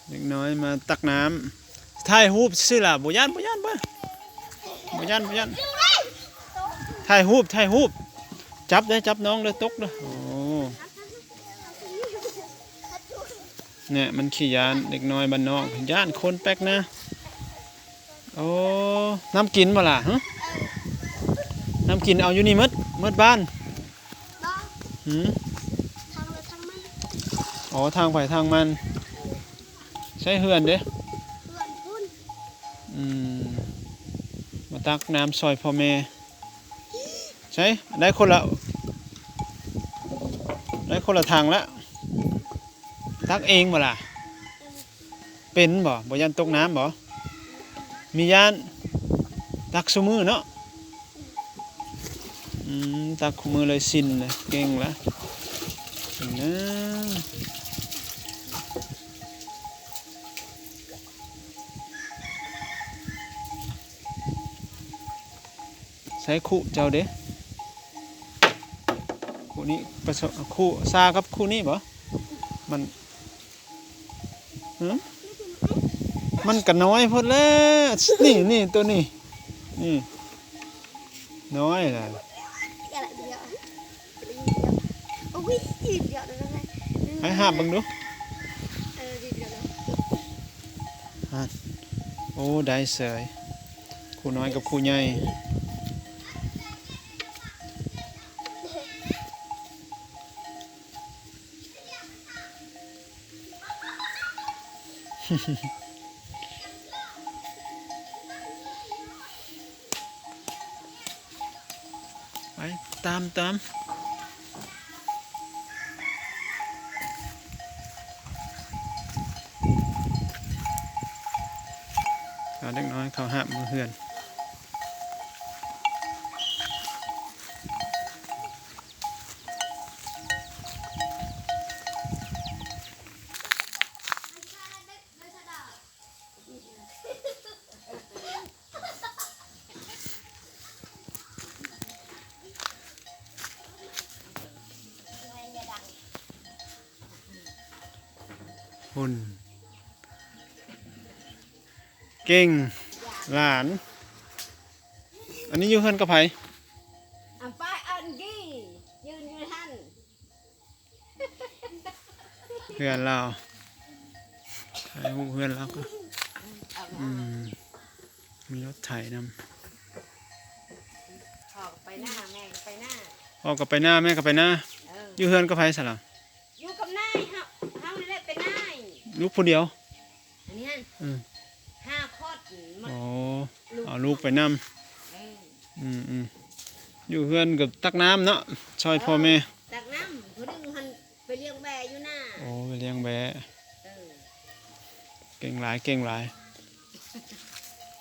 เด็กน้อยมาตักน้ำถ่ายรูปซื่อล่ะบ่ย่านบ่ย่านบ่บ่ย่านบ่ย่านถ่ายรูปจับได้จับน้องเลยตกเลยโอ้เนี่ยมันขี้ยานเด็กน้อยบ้านนอกย่านคนแป๊กนะโอ้น้ำกินบ่ล่ะฮะน้ำกินเอาอยู่นี่มดบ้านหืมอ๋อทางไปทางมันใช้เฮือนเด้มาตักน้ำซอยพ่อแม่ใช่ได้คนละทางละตักเองบ่ล่ะเป็นบ่ยันตกน้ำบ่มียานตักซุมือเนาะตักซุมือเลยสินเลยเก่งละนะใช้คู่เจ้าเด้คู่นี้ประสบคู่ซากับคู่นี้บ่มันก็น้อยพอแล้วนี่ตัวนี้นี่น้อยล่ะให้หาบบังดูโอ้ได้เสยคู่น้อยกับคู่ใหญ่ไปตามเอาเด็กน้อยเขาหับมือเฮือนหุ่นเก่งหลานอันนี้อยู่เฮือนกับไผป้าอันกี้ยืนอยู่ท่านเฮือนเราถ่ายรูปเฮือนเราก็มีรถไถนำออกไปหน้าแม่ไปหน้าออกกับไปหน้าแม่กับไปหน้าอยู่เฮือนกับไผสละอยู่กับนายเฮานี่แหละเป็นนายลูกผู้เดียวอันนี้5 คนอ๋อเอาลูกไปนำอยู่เฮือนกับตักน้ำเนาะช่วยพ่อแม่ตักน้ำผู้นึงหันไปเลี้ยงแบะอยู่หน้าโอ้ไปเลี้ยงแบะเก่งหลาย